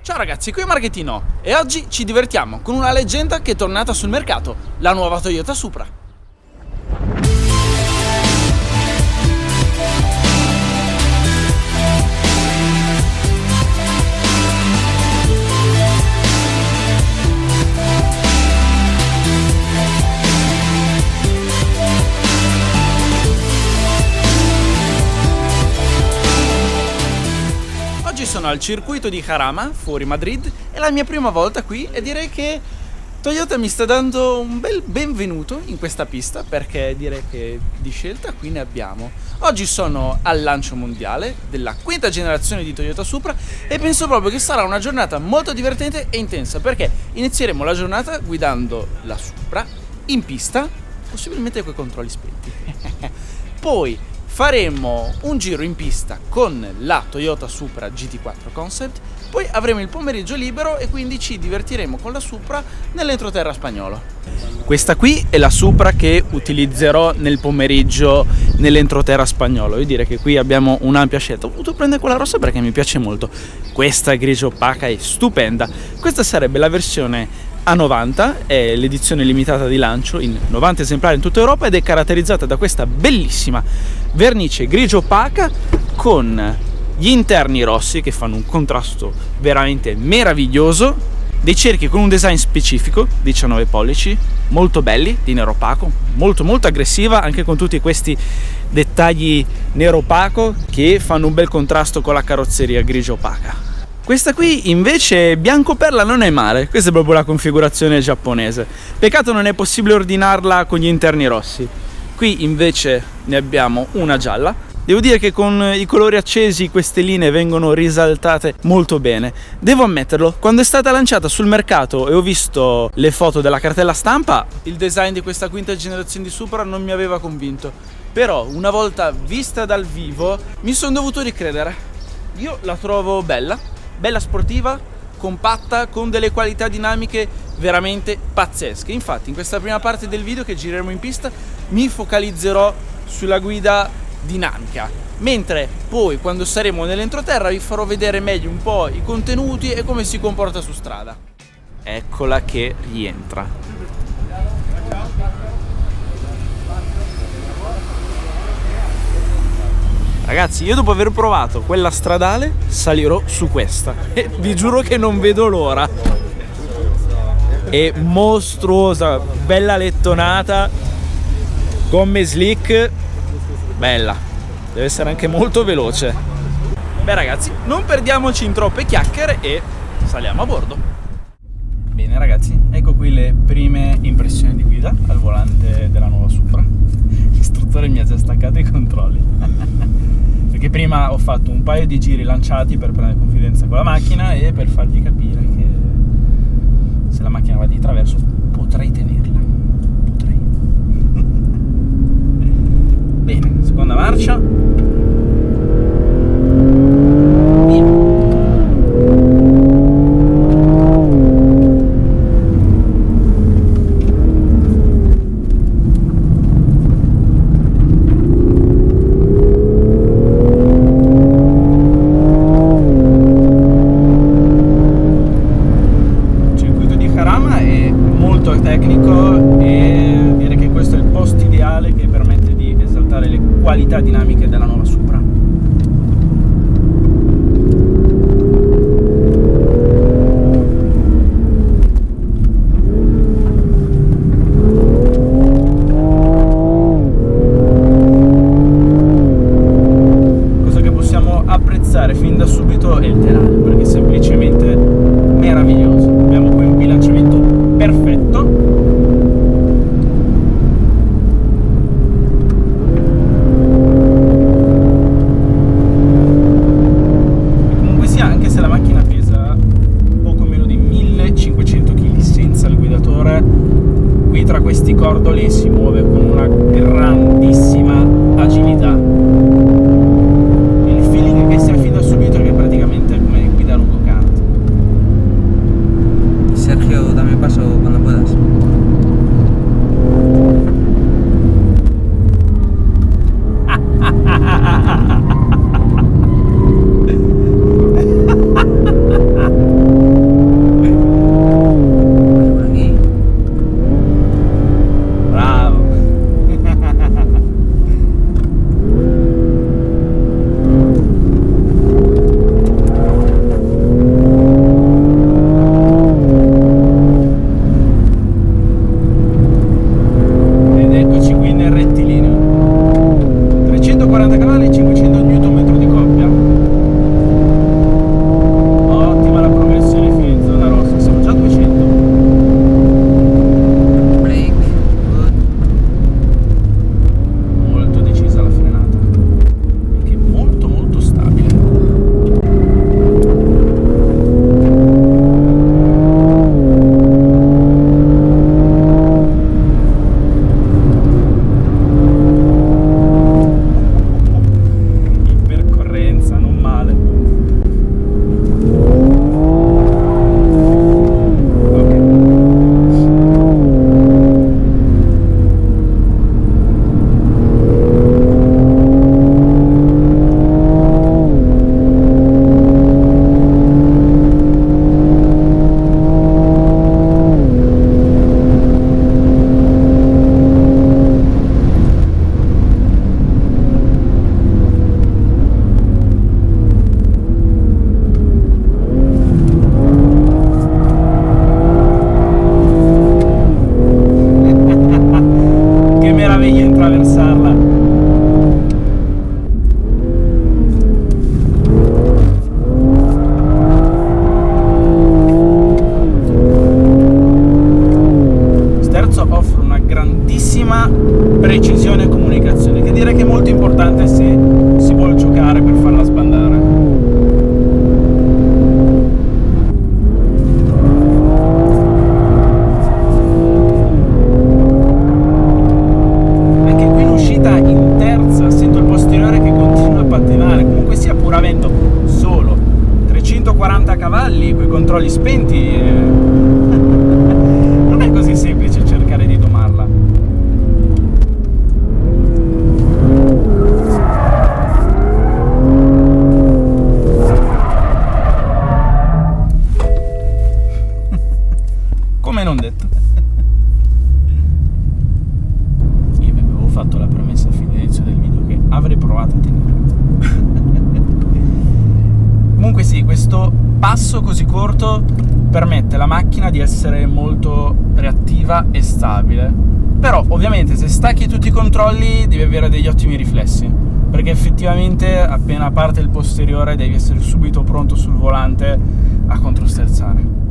Ciao ragazzi, qui è Marchettino e oggi ci divertiamo con una leggenda che è tornata sul mercato, la nuova Toyota Supra. Oggi sono al circuito di Jarama, fuori Madrid, è la mia prima volta qui e direi che Toyota mi sta dando un bel benvenuto in questa pista, perché direi che di scelta qui ne abbiamo. Oggi sono al lancio mondiale della quinta generazione di Toyota Supra e penso proprio che sarà una giornata molto divertente e intensa, perché inizieremo la giornata guidando la Supra in pista, possibilmente coi controlli spenti. Poi faremo un giro in pista con la Toyota Supra GT4 Concept, poi avremo il pomeriggio libero e quindi ci divertiremo con la Supra nell'entroterra spagnolo. Questa qui è la Supra che utilizzerò nel pomeriggio nell'entroterra spagnolo. Io direi che qui abbiamo un'ampia scelta. Ho voluto prendere quella rossa perché mi piace molto. Questa grigia opaca è stupenda. Questa sarebbe la versione A90, è l'edizione limitata di lancio in 90 esemplari in tutta Europa ed è caratterizzata da questa bellissima vernice grigio opaca con gli interni rossi che fanno un contrasto veramente meraviglioso, dei cerchi con un design specifico, 19 pollici, molto belli, di nero opaco, molto aggressiva, anche con tutti questi dettagli nero opaco che fanno un bel contrasto con la carrozzeria grigio opaca. Questa qui invece bianco perla non è male, questa è proprio la configurazione giapponese. Peccato non è possibile ordinarla con gli interni rossi. Qui invece ne abbiamo una gialla. Devo dire che con i colori accesi queste linee vengono risaltate molto bene. Devo ammetterlo, quando è stata lanciata sul mercato e ho visto le foto della cartella stampa, il design di questa quinta generazione di Supra non mi aveva convinto. Però una volta vista dal vivo mi sono dovuto ricredere. Io la trovo bella sportiva, compatta, con delle qualità dinamiche veramente pazzesche. Infatti in questa prima parte del video che gireremo in pista mi focalizzerò sulla guida dinamica, mentre poi quando saremo nell'entroterra vi farò vedere meglio un po' i contenuti e come si comporta su strada. Eccola che rientra. Ragazzi, io dopo aver provato quella stradale salirò su questa e vi giuro che non vedo l'ora. È mostruosa, bella lettonata, gomme slick, bella, deve essere anche molto veloce. Beh ragazzi, non perdiamoci in troppe chiacchiere e saliamo a bordo. Bene ragazzi, ecco qui le prime impressioni di guida al volante della nuova Supra. L'istruttore mi ha già staccato i controlli perché prima ho fatto un paio di giri lanciati per prendere confidenza con la macchina e per fargli capire che se la macchina va di traverso potrei tenerla. Bene, seconda marcia. Tecnico e direi che questo è il posto ideale che permette di esaltare le qualità dinamiche della 130 cavalli, coi controlli spenti, non è così semplice cercare di domarla. Come non detto. Io vi avevo fatto la promessa a fine inizio del video che avrei provato a tenere. Comunque sì, questo passo così corto permette alla macchina di essere molto reattiva e stabile. Però ovviamente se stacchi tutti i controlli devi avere degli ottimi riflessi, perché effettivamente appena parte il posteriore devi essere subito pronto sul volante a controsterzare.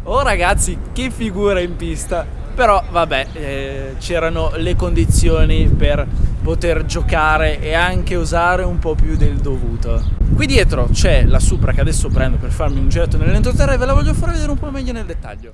Oh ragazzi, che figura in pista! Però vabbè, c'erano le condizioni per poter giocare e anche usare un po' più del dovuto. Qui dietro c'è la Supra che adesso prendo per farmi un giretto nell'entroterra e ve la voglio far vedere un po' meglio nel dettaglio.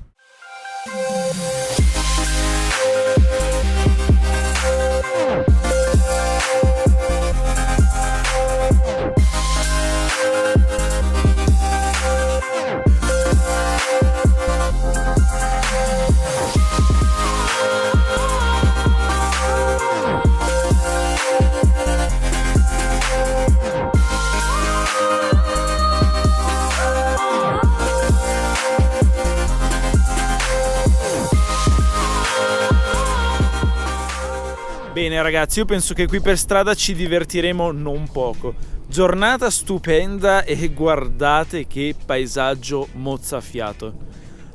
Bene ragazzi, io penso che qui per strada ci divertiremo non poco. Giornata stupenda e guardate che paesaggio mozzafiato.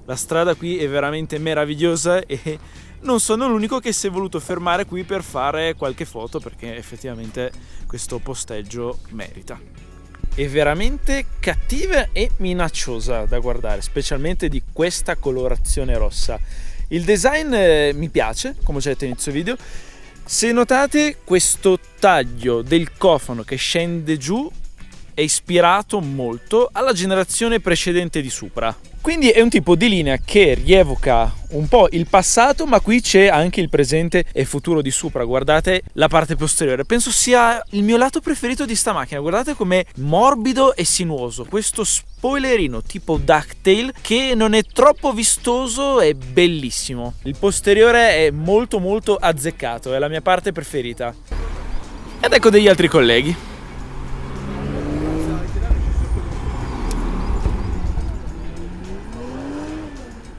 La strada qui è veramente meravigliosa e non sono l'unico che si è voluto fermare qui per fare qualche foto, perché effettivamente questo posteggio merita. È veramente cattiva e minacciosa da guardare, specialmente di questa colorazione rossa. Il design mi piace, come ho già detto all'inizio video. Se notate, questo taglio del cofano che scende giù è ispirato molto alla generazione precedente di Supra. Quindi è un tipo di linea che rievoca un po' il passato, ma qui c'è anche il presente e futuro di Supra. Guardate la parte posteriore, penso sia il mio lato preferito di sta macchina. Guardate com'è morbido e sinuoso, questo spoilerino tipo ducktail che non è troppo vistoso, è bellissimo. Il posteriore è molto molto azzeccato, è la mia parte preferita. Ed ecco degli altri colleghi.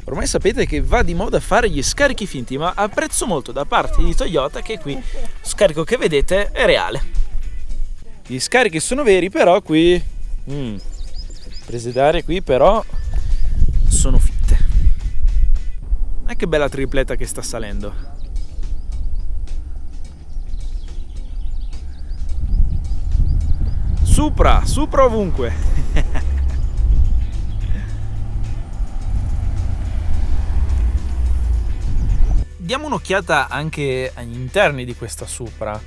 Ormai sapete che va di moda fare gli scarichi finti, ma apprezzo molto da parte di Toyota che qui lo scarico che vedete è reale. Gli scarichi sono veri, però qui prese d'aria qui però sono fitte. E che bella tripletta che sta salendo. Supra ovunque. Diamo un'occhiata anche agli interni di questa Supra.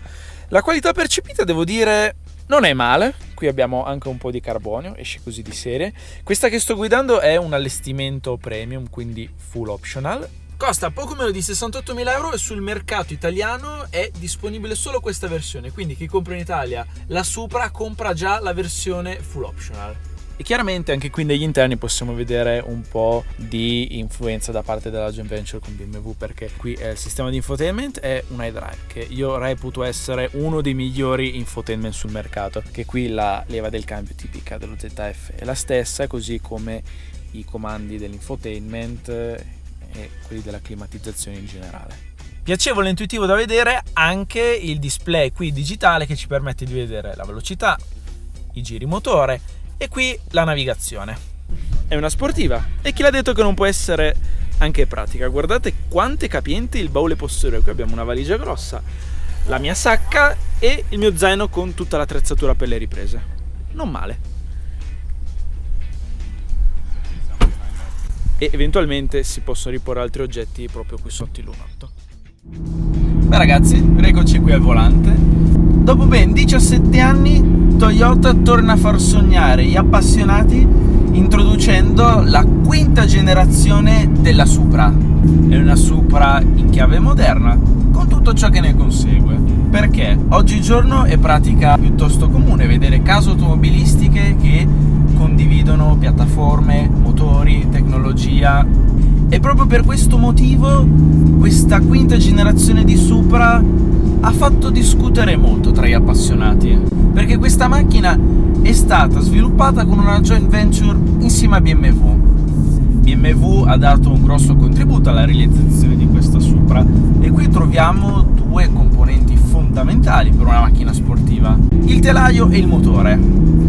La qualità percepita, devo dire, non è male. Qui abbiamo anche un po' di carbonio, esce così di serie. Questa che sto guidando è un allestimento premium, quindi full optional. Costa poco meno di 68.000 euro e sul mercato italiano è disponibile solo questa versione. Quindi chi compra in Italia la Supra compra già la versione full optional. E chiaramente anche qui negli interni possiamo vedere un po' di influenza da parte della joint venture con BMW, perché qui il sistema di infotainment è un iDrive che io reputo essere uno dei migliori infotainment sul mercato, che qui la leva del cambio tipica dello ZF è la stessa, così come i comandi dell'infotainment e quelli della climatizzazione in generale. Piacevole e intuitivo da vedere anche il display qui digitale che ci permette di vedere la velocità, i giri motore e qui la navigazione. È una sportiva e chi l'ha detto che non può essere anche pratica? Guardate quanto è capiente il baule posteriore. Qui abbiamo una valigia grossa, la mia sacca e il mio zaino con tutta l'attrezzatura per le riprese. Non male. E eventualmente si possono riporre altri oggetti proprio qui sotto il lunotto. Beh ragazzi, eccoci qui al volante. Dopo ben 17 anni Toyota torna a far sognare gli appassionati introducendo la quinta generazione della Supra. È una Supra in chiave moderna, con tutto ciò che ne consegue. Perché oggigiorno è pratica piuttosto comune vedere case automobilistiche che condividono piattaforme, motori, tecnologia. E proprio per questo motivo questa quinta generazione di Supra ha fatto discutere molto tra gli appassionati, perché questa macchina è stata sviluppata con una joint venture insieme a BMW. BMW ha dato un grosso contributo alla realizzazione di questa Supra e qui troviamo due componenti fondamentali per una macchina sportiva: il telaio e il motore.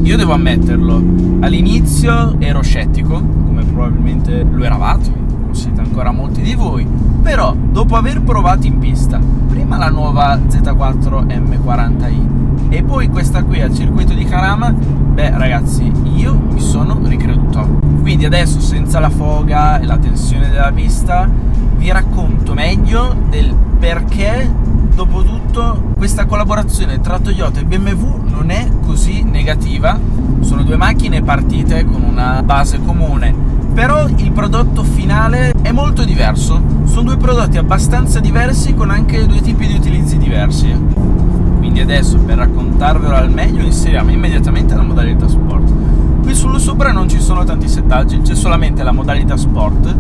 Io devo ammetterlo, all'inizio ero scettico, come probabilmente lo eravate, lo siete ancora molti di voi, però dopo aver provato in pista prima la nuova Z4 M40i e poi questa qui al circuito di Jarama, beh ragazzi, io mi sono ricreduto. Quindi adesso, senza la foga e la tensione della pista, vi racconto meglio del perché dopo tutto questa collaborazione tra Toyota e BMW non è così negativa. Sono due macchine partite con una base comune, però il prodotto finale è molto diverso. Sono due prodotti abbastanza diversi con anche due tipi di utilizzi diversi. Quindi adesso, per raccontarvelo al meglio, inseriamo immediatamente la modalità sport. Qui sullo Supra non ci sono tanti settaggi, c'è solamente la modalità sport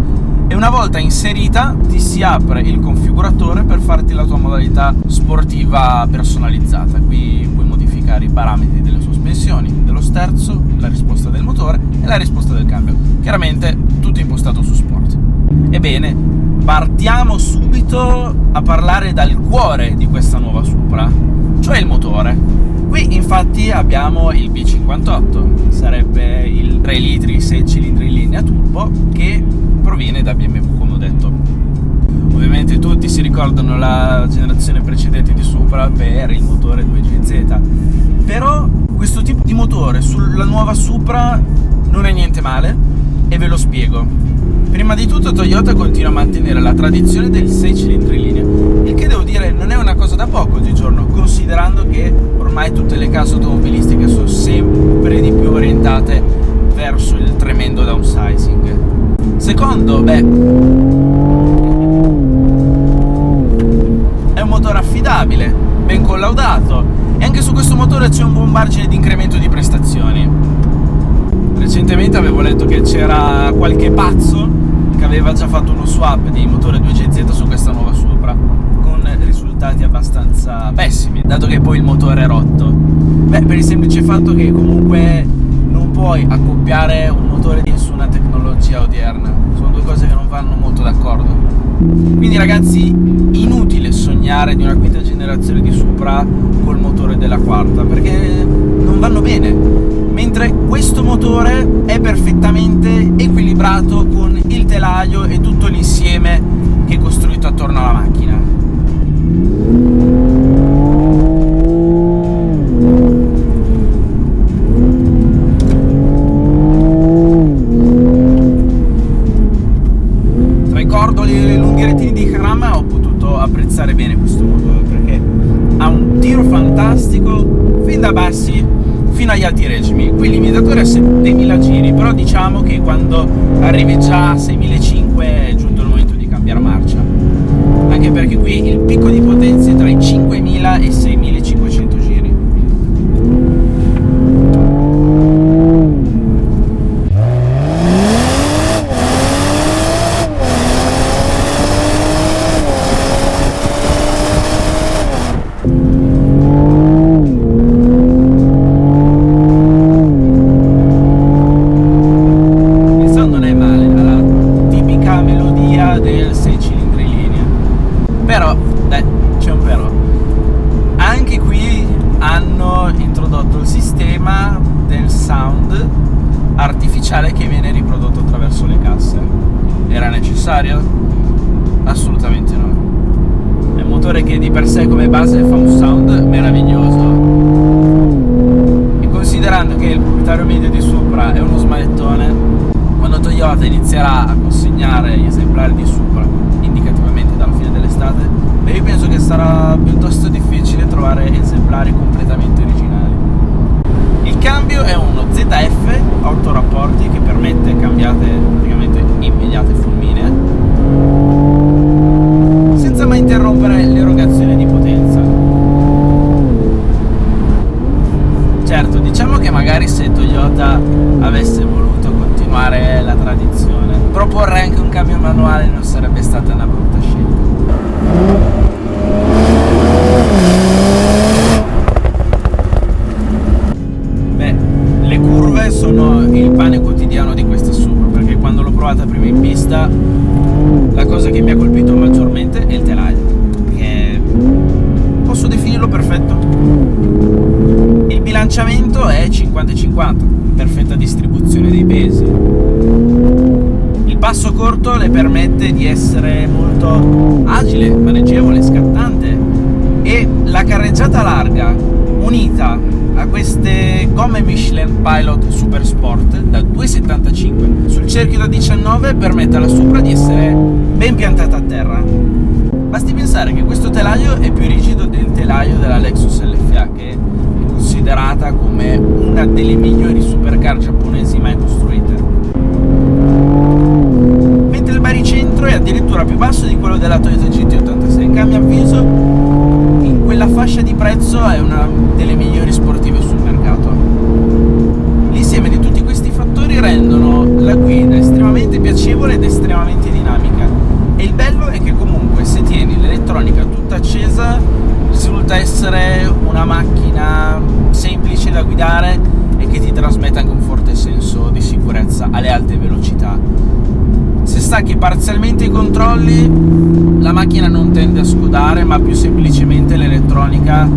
e una volta inserita ti si apre il configuratore per farti la tua modalità sportiva personalizzata. Qui puoi modificare i parametri delle sospensioni, dello sterzo, la risposta del motore e la risposta del cambio. Chiaramente tutto impostato su sport. Ebbene, partiamo subito a parlare dal cuore di questa nuova Supra, cioè il motore. Qui infatti abbiamo il B58, sarebbe il 3 litri 6 cilindri in linea turbo che proviene da BMW, come ho detto. Ovviamente tutti si ricordano la generazione precedente di Supra per il motore 2GZ, però questo tipo di motore sulla nuova Supra non è niente male e ve lo spiego. Prima di tutto Toyota continua a mantenere la tradizione del 6 cilindri in linea, il che devo dire non è una cosa da poco oggigiorno, considerando che ormai tutte le case automobilistiche sono sempre di più orientate verso il tremendo downsizing. Secondo, è un motore affidabile, ben collaudato, e anche su questo motore c'è un buon margine di incremento di prestazioni. Recentemente avevo letto che c'era qualche pazzo che aveva già fatto uno swap di motore 2GZ su questa nuova Supra con risultati abbastanza pessimi, dato che poi il motore è rotto. Per il semplice fatto che comunque non puoi accoppiare un motore su una tecnologia odierna, sono due cose che non vanno molto d'accordo. Quindi ragazzi, inutile sognare di una quinta generazione di Supra col motore della quarta, perché non vanno bene, mentre questo motore è perfettamente equilibrato con il telaio e tutto l'insieme che è costruito attorno alla macchina. Tra i cordoli e le lunghe retine di Jarama ho potuto apprezzare bene questo motore, perché ha un tiro fantastico fin da bassi fino agli alti regimi. Qui il limitatore è a 7000 giri, però diciamo che quando arrivi già a 6500 è giunto il momento di cambiare marcia, anche perché qui il picco di potenza è tra i 5000 e i 6500 giri. Del 6 cilindri in linea, però c'è un però. Anche qui hanno introdotto il sistema del sound artificiale che viene riprodotto attraverso le casse. Era necessario? Assolutamente no. È un motore che di per sé come base fa un sound meraviglioso, e considerando che il proprietario medio di Supra è uno smanettone, quando Toyota inizierà a consegnare gli esemplari di Supra indicativamente dalla fine dell'estate, io penso che sarà piuttosto difficile trovare esemplari completamente originali. Il cambio è uno ZF 8 rapporti che permette cambiate praticamente immediate fulminee senza mai interrompere l'erogazione di potenza. Certo, diciamo che magari se Toyota avesse voluto continuare Mazda la cosa che mi ha colpito maggiormente è il telaio, che posso definirlo perfetto. Il bilanciamento è 50-50, perfetta distribuzione dei pesi. Il passo corto le permette di essere molto agile, maneggevole, scattante, e la carreggiata larga unita a queste gomme Michelin Pilot Super Sport da 2,75 sul cerchio da 19 permette alla Supra di essere ben piantata a terra. Basti pensare che questo telaio è più rigido del telaio della Lexus LFA, che è considerata come una delle migliori supercar giapponesi mai costruite, mentre il baricentro è addirittura più basso di quello della Toyota GT86, che a mio avviso in quella fascia di prezzo è una delle migliori sportive sul mercato. L'insieme di tutti questi fattori rendono la guida estremamente piacevole ed estremamente dinamica, e il bello è che comunque se tieni l'elettronica tutta accesa risulta essere una macchina semplice da guidare e che ti trasmette anche un forte senso di sicurezza alle alte velocità. Se stacchi parzialmente i controlli, la macchina non tende a scudare, ma più semplicemente l'elettronica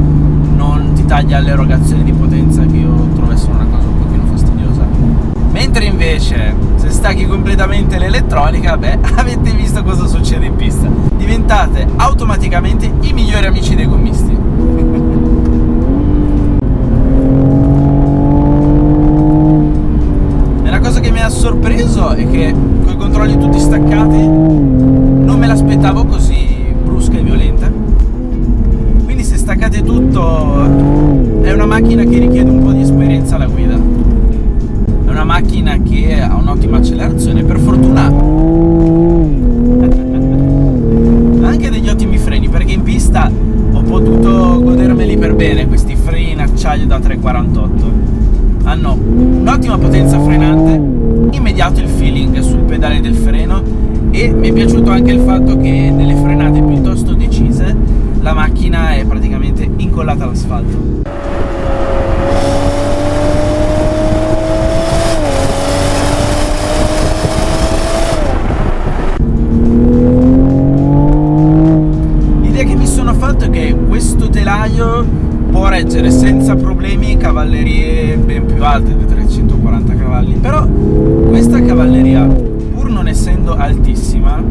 non ti taglia l'erogazione di potenza, che io trovo essere una cosa un pochino fastidiosa. Mentre invece se stacchi completamente l'elettronica, beh, avete visto cosa succede in pista, diventate automaticamente i migliori amici dei gommisti. E la cosa che mi ha sorpreso è che con i controlli tutti staccati non me l'aspettavo così brusca e violenta. Quindi se staccate tutto, è una macchina che richiede un po' di esperienza alla guida. È una macchina che ha un'ottima accelerazione, per fortuna ha anche degli ottimi freni, perché in pista ho potuto godermeli per bene questi freni in acciaio da 3,48. Hanno un'ottima potenza frenante, immediato il feeling sul pedale del freno, e mi è piaciuto anche il fatto che nelle frenate piuttosto decise la macchina è praticamente incollata all'asfalto. L'idea che mi sono fatto è che questo telaio può reggere senza problemi cavallerie ben più alte di 340 cavalli, però questa cavalleria, pur non essendo altissima,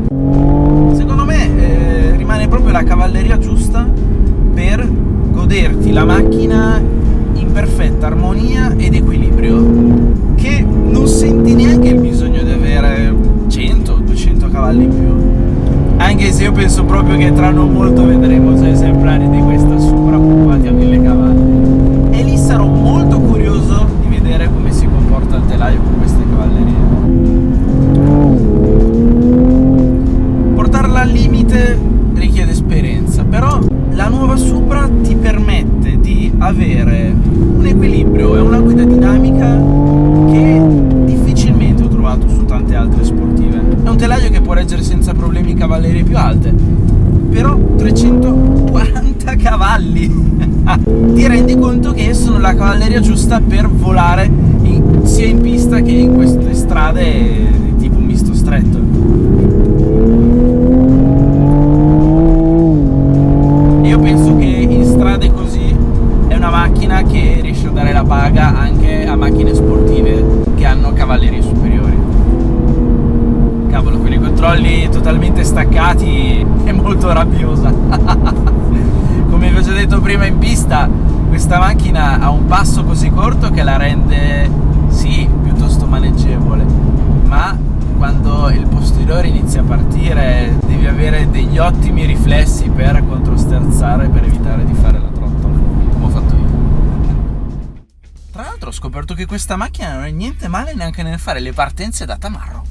secondo me rimane proprio la cavalleria giusta per goderti la macchina in perfetta armonia ed equilibrio, che non senti neanche il bisogno di avere 100-200 cavalli in più, anche se io penso proprio che tra non molto vedremo già esemplari di questa Supra puntati a 1000 cavalli, e lì sarò molto curioso di vedere come si comporta il telaio con queste cavallerie. Portarla al limite richiede esperienza, però la nuova Supra ti permette di avere un equilibrio e una guida dinamica che difficilmente ho trovato su tante altre sportive. È un telaio che può reggere senza problemi cavallerie più alte, però 340 cavalli ti rendi conto che sono la cavalleria giusta per volare sia in pista che in queste strade tipo misto stretto. Io penso che in strade così è una macchina che riesce a dare la paga anche a macchine sportive che hanno cavallerie superiori. Cavolo, con i controlli totalmente staccati è molto rabbiosa. Come vi ho già detto prima, in pista questa macchina ha un passo così corto che la rende, sì, piuttosto maneggevole, ma quando il posteriore inizia a partire devi avere degli ottimi riflessi per controsterzare, per evitare di fare la trottola, come ho fatto io. Tra l'altro ho scoperto che questa macchina non è niente male neanche nel fare le partenze da tamarro.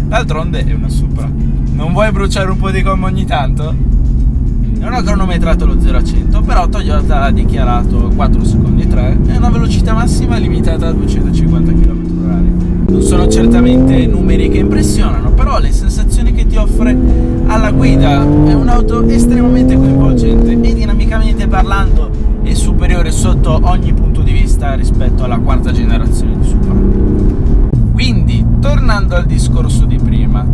D'altronde è una Supra. Non vuoi bruciare un po' di gomma ogni tanto? Non ho cronometrato lo 0 a 100, però Toyota ha dichiarato 4 secondi e 3 e una velocità massima limitata a 250 km/h. Non sono certamente numeri che impressionano, però le sensazioni che ti offre alla guida è un'auto estremamente coinvolgente e dinamicamente parlando è superiore sotto ogni punto di vista rispetto alla quarta generazione di Supra. Quindi, tornando al discorso di prima,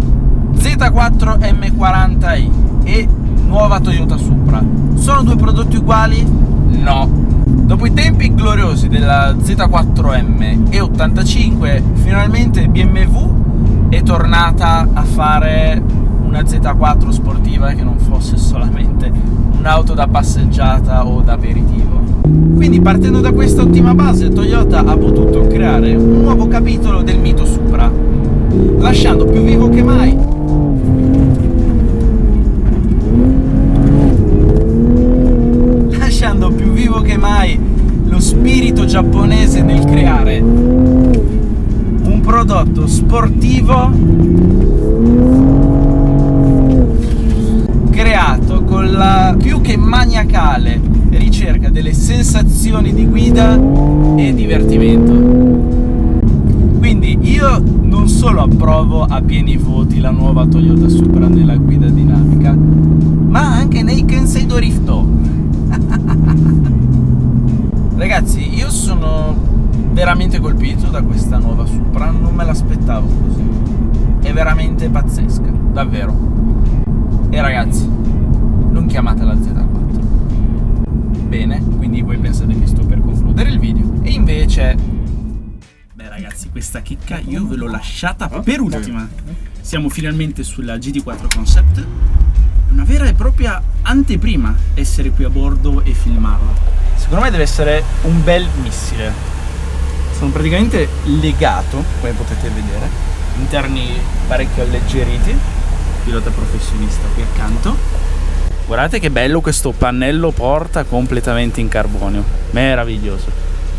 Z4 M40i e nuova Toyota Supra sono due prodotti uguali? No. Dopo i tempi gloriosi della Z4M E85, finalmente BMW è tornata a fare una Z4 sportiva che non fosse solamente un'auto da passeggiata o da aperitivo. Quindi, partendo da questa ottima base, Toyota ha potuto creare un nuovo capitolo del mito Supra, lasciando più vivo che mai lo spirito giapponese nel creare un prodotto sportivo creato con la più che maniacale ricerca delle sensazioni di guida e divertimento. Quindi io non solo approvo a pieni voti la nuova Toyota Supra nella guida dinamica, ma anche nei Kenseido Rifto. Ragazzi, io sono veramente colpito da questa nuova Supra, non me l'aspettavo così. È veramente pazzesca, davvero. E ragazzi, non chiamatela Z4. Bene, quindi voi pensate che sto per concludere il video. E invece... Beh ragazzi, questa chicca io ve l'ho lasciata per ultima. Siamo finalmente sulla GT4 Concept. Una vera e propria anteprima essere qui a bordo e filmarla. Secondo me deve essere un bel missile. Sono praticamente legato, come potete vedere, interni parecchio alleggeriti, pilota professionista qui accanto. Guardate che bello questo pannello porta completamente in carbonio, meraviglioso.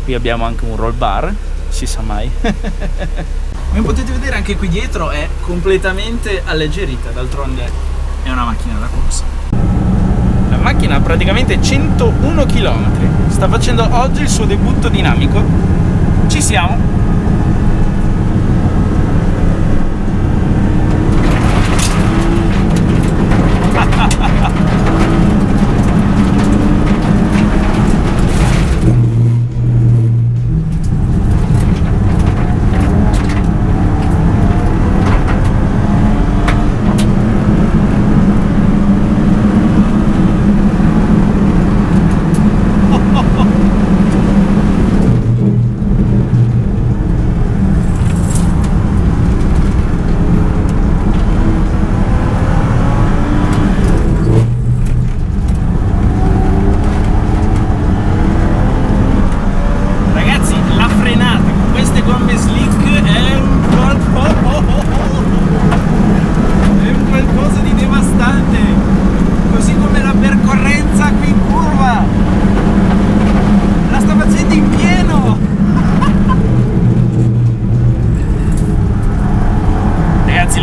Qui abbiamo anche un roll bar, si sa mai. Come potete vedere anche qui dietro è completamente alleggerita, d'altronde è una macchina da corsa. La macchina ha praticamente 101 km, sta facendo oggi il suo debutto dinamico. Ci siamo.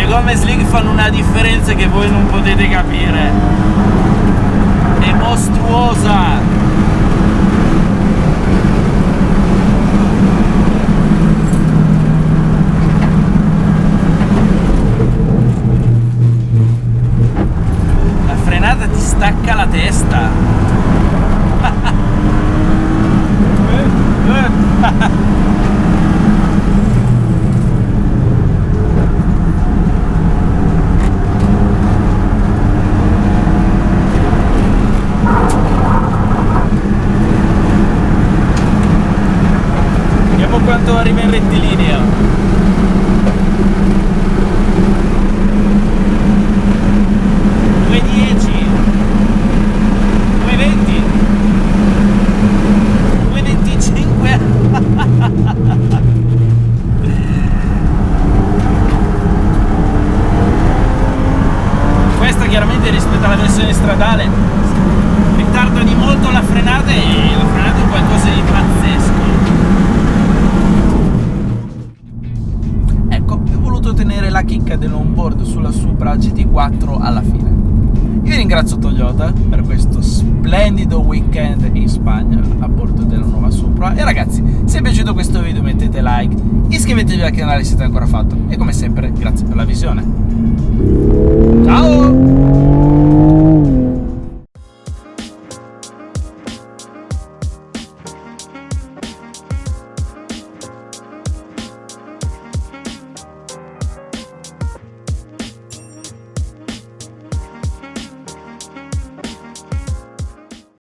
Gomme Slick fanno una differenza che voi non potete capire. È mostruosa. La frenata ti stacca la testa. Quanto arriva in rettilineo. $2.10, $2.20, $2.25. Questa chiaramente rispetto alla versione stradale ritarda di molto la frenata, e la frenata è qualcosa di pazzesco. Tenere la chicca dell'onboard sulla Supra GT4 alla fine. Io ringrazio Toyota per questo splendido weekend in Spagna a bordo della nuova Supra. E ragazzi, se è piaciuto questo video mettete like, iscrivetevi al canale se siete ancora fatto e come sempre grazie per la visione. Ciao!